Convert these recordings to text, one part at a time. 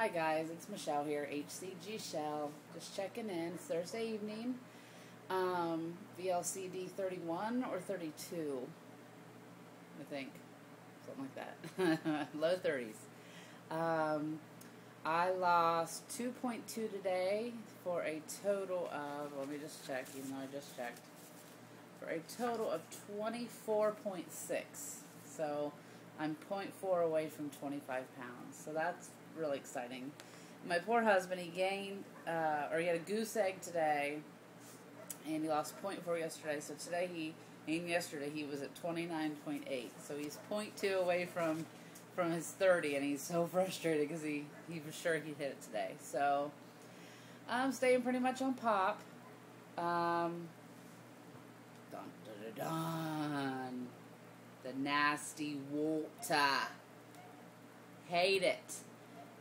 Hi guys, it's Michelle here, HCG Shell. Just checking in. It's Thursday evening. VLCD 31 or 32, I think. Something like that. Low 30s. I lost 2.2 today for a total of, let me just check, even though I just checked, for a total of 24.6. So I'm 0.4 away from 25 pounds. So that's really exciting. My poor husband, he gained, he had a goose egg today, and he lost 0.4 yesterday. So today and yesterday he was at 29.8. So he's 0.2 away from his 30, and he's so frustrated because he was sure he'd hit it today. So I'm staying pretty much on pop. Dun, dun, dun, dun. The nasty water. Hate it.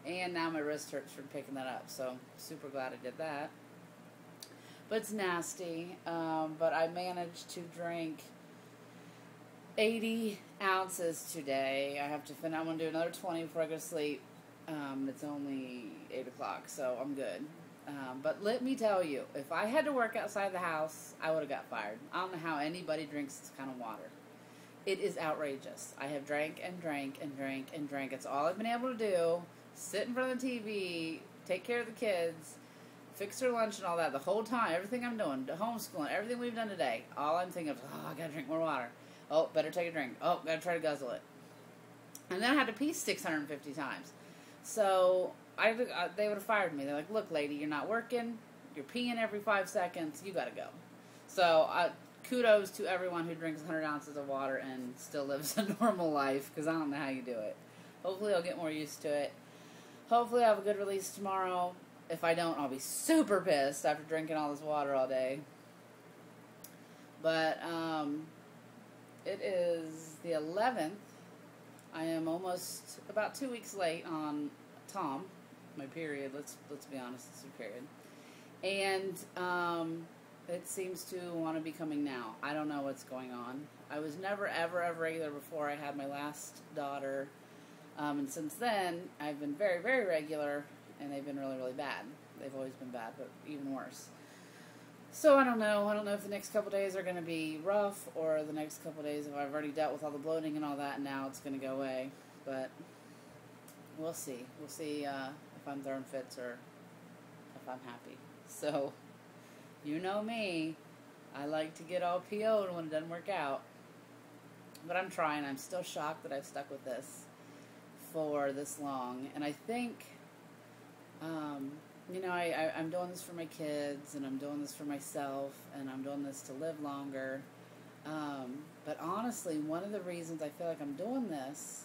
And now my wrist hurts from picking that up, so super glad I did that. But it's nasty. But I managed to drink 80 ounces today. I have to finish. I'm going to do another 20 before I go to sleep. It's only 8 o'clock, so I'm good. But let me tell you, if I had to work outside the house, I would have got fired. I don't know how anybody drinks this kind of water. It is outrageous. I have drank and drank and drank and drank. It's all I've been able to do. Sit in front of the TV, take care of the kids, fix their lunch and all that the whole time. Everything I'm doing, the homeschooling, everything we've done today. All I'm thinking of is, I gotta drink more water. Oh, better take a drink. Oh, gotta try to guzzle it. And then I had to pee 650 times. So they would have fired me. They're like, look, lady, you're not working. You're peeing every 5 seconds. You gotta go. So kudos to everyone who drinks 100 ounces of water and still lives a normal life, because I don't know how you do it. Hopefully I'll get more used to it. Hopefully I'll have a good release tomorrow. If I don't, I'll be super pissed after drinking all this water all day. But it is the 11th. I am almost about 2 weeks late on Tom, my period. Let's be honest, it's a period. And it seems to want to be coming now. I don't know what's going on. I was never, ever regular before I had my last daughter. And since then, I've been very, very regular, and they've been really, really bad. They've always been bad, but even worse. So I don't know. I don't know if the next couple days are going to be rough, or the next couple days, if I've already dealt with all the bloating and all that, and now it's going to go away. But we'll see. We'll see if I'm throwing fits or if I'm happy. So, you know me. I like to get all PO'd when it doesn't work out. But I'm trying. I'm still shocked that I've stuck with this for this long. And I think, I'm doing this for my kids, and I'm doing this for myself, and I'm doing this to live longer. But honestly, one of the reasons I feel like I'm doing this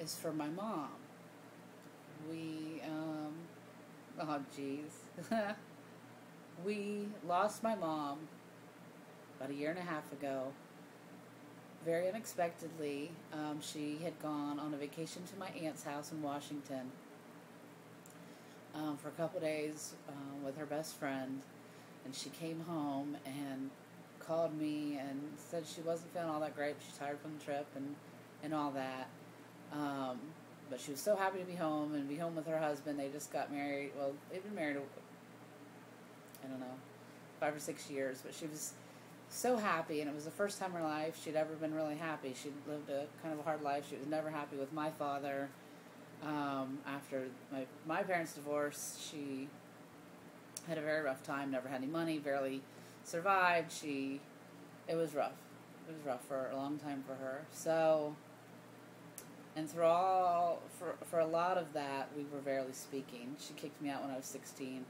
is for my mom. We lost my mom about a year and a half ago. Very unexpectedly. She had gone on a vacation to my aunt's house in Washington for a couple days with her best friend, and she came home and called me and said she wasn't feeling all that great. She's tired from the trip and all that. But she was so happy to be home and be home with her husband. They just got married. Well, they've been married, 5 or 6 years, but she was so happy, and it was the first time in her life she'd ever been really happy. She'd lived a kind of a hard life. She was never happy with my father. After my parents' divorce, she had a very rough time, never had any money, barely survived. It was rough. It was rough for a long time for her. So, and for a lot of that, we were barely speaking. She kicked me out when I was 16.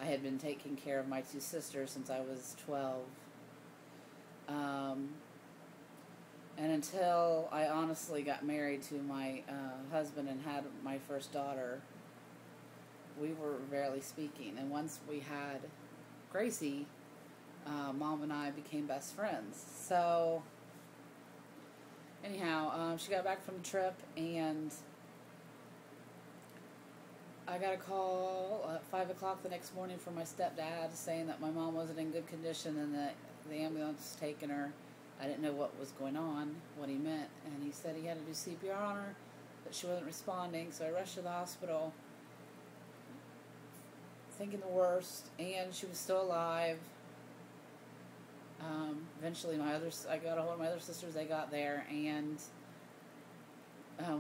I had been taking care of my 2 sisters since I was 12. And until I honestly got married to my husband and had my first daughter, we were rarely speaking. And once we had Gracie, Mom and I became best friends. So, anyhow, she got back from the trip, and I got a call at 5 o'clock the next morning from my stepdad saying that my mom wasn't in good condition and that the ambulance was taking her. I didn't know what was going on, what he meant, and he said he had to do CPR on her, but she wasn't responding, so I rushed to the hospital thinking the worst, and she was still alive. Eventually, I got a hold of my other sisters. They got there, and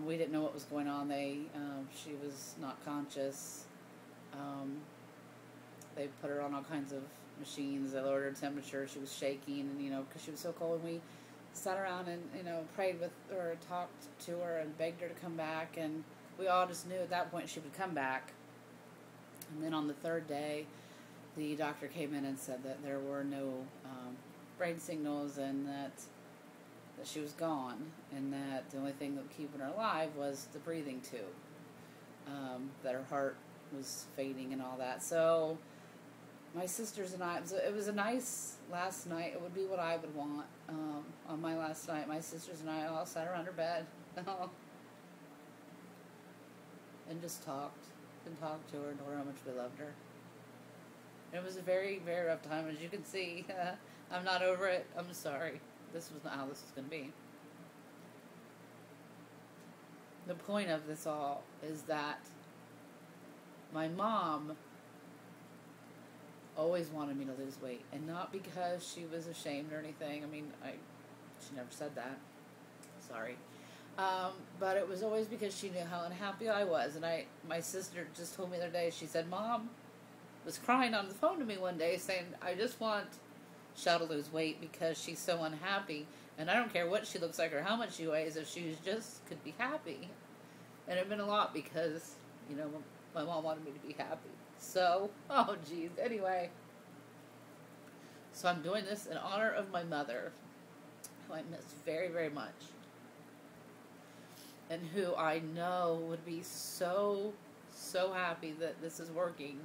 we didn't know what was going on. She was not conscious. They put her on all kinds of machines. They lowered her temperature. She was shaking, and because she was so cold. And we sat around and prayed with her, talked to her, and begged her to come back. And we all just knew at that point she would come back. And then on the third day, the doctor came in and said that there were no brain signals, and that she was gone, and that the only thing that was keeping her alive was the breathing tube. That her heart was fading and all that. So my sisters and I, it was a nice last night. It would be what I would want on my last night. My sisters and I all sat around her bed and just talked to her and told her how much we loved her. It was a very, very rough time, as you can see. I'm not over it. I'm sorry. This was not how this was going to be. The point of this all is that my mom always wanted me to lose weight, and not because she was ashamed or anything. I mean, she never said that. Sorry. But it was always because she knew how unhappy I was. And my sister just told me the other day, she said, Mom was crying on the phone to me one day saying, I just want Shell to lose weight because she's so unhappy. And I don't care what she looks like or how much she weighs, if she just could be happy. And it meant a lot because, my mom wanted me to be happy. So, oh geez, anyway. So I'm doing this in honor of my mother, who I miss very, very much. And who I know would be so, so happy that this is working.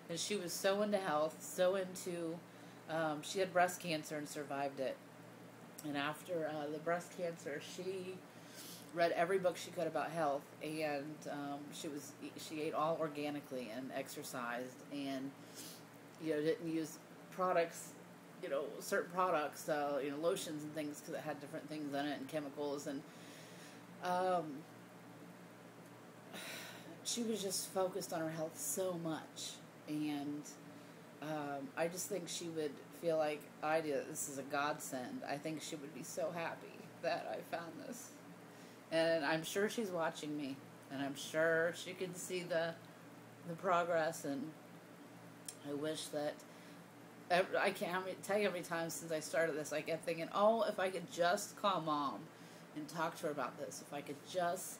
And she was so into health, so into, she had breast cancer and survived it. And after the breast cancer, she read every book she could about health, and she ate all organically and exercised, and didn't use products, certain products, lotions and things, because it had different things in it and chemicals, and she was just focused on her health so much. And I just think she would feel like I do. This is a godsend. I think she would be so happy that I found this. And I'm sure she's watching me. And I'm sure she can see the progress. And I wish that... I can't tell you how many times since I started this I kept thinking, oh, if I could just call Mom and talk to her about this. If I could just...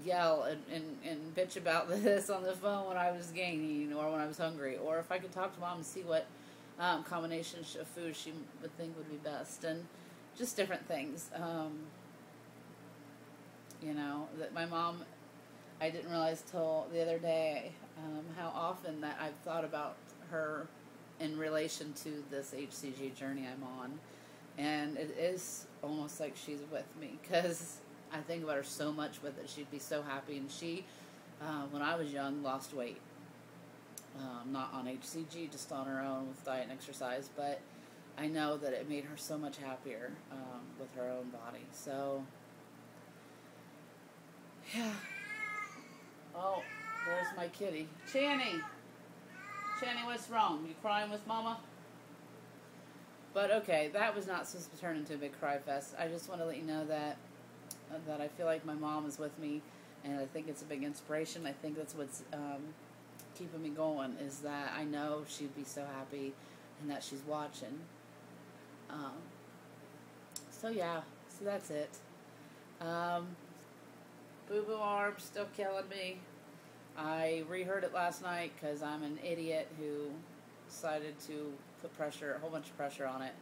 yell and bitch about this on the phone when I was gaining or when I was hungry, or if I could talk to Mom and see what combination of food she would think would be best, and just different things. That my mom, I didn't realize till the other day how often that I've thought about her in relation to this HCG journey I'm on, and it is almost like she's with me, because I think about her so much with it. She'd be so happy. And she, when I was young, lost weight. Not on HCG, just on her own with diet and exercise. But I know that it made her so much happier with her own body. So, yeah. Oh, there's my kitty. Channy, what's wrong? You crying with Mama? But okay, that was not supposed to turn into a big cry fest. I just want to let you know that I feel like my mom is with me, and I think it's a big inspiration. I think that's what's keeping me going, is that I know she'd be so happy and that she's watching. So yeah, so that's it. Boo Boo Arm still killing me. I reheard it last night because I'm an idiot who decided to put a whole bunch of pressure on it.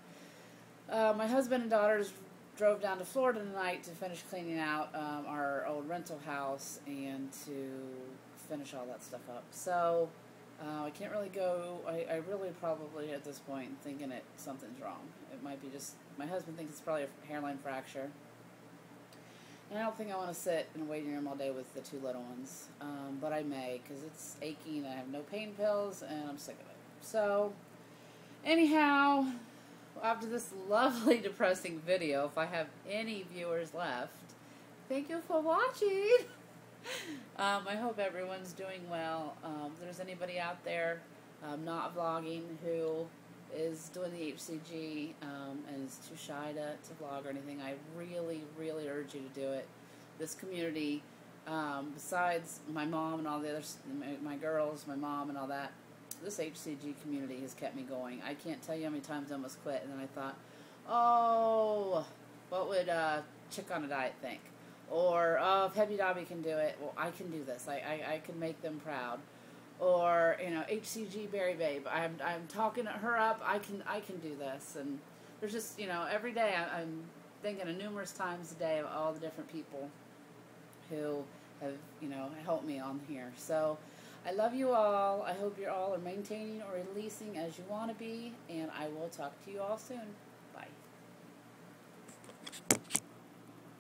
My husband and daughters drove down to Florida tonight to finish cleaning out our old rental house and to finish all that stuff up. So I can't really go. I really probably at this point thinking that something's wrong. It might be just, my husband thinks it's probably a hairline fracture. And I don't think I want to sit in a waiting room all day with the two little ones. But I may, because it's aching. I have no pain pills and I'm sick of it. So anyhow, after this lovely depressing video, if I have any viewers left, Thank you for watching. I hope everyone's doing well. If there's anybody out there not vlogging who is doing the HCG and is too shy to vlog or anything, I really, really urge you to do it. This community, besides my mom and all the others, my girls, my mom and all that, this HCG community has kept me going. I can't tell you how many times I almost quit, and then I thought, oh, what would Chick on a Diet think? Or, oh, if Heavy Dobby can do it, well, I can do this. I can make them proud. Or, you know, HCG Berry Babe, I'm talking her up. I can do this. And there's just, you know, every day I'm thinking of numerous times a day of all the different people who have, you know, helped me on here. So I love you all. I hope you all are maintaining or releasing as you want to be, and I will talk to you all soon.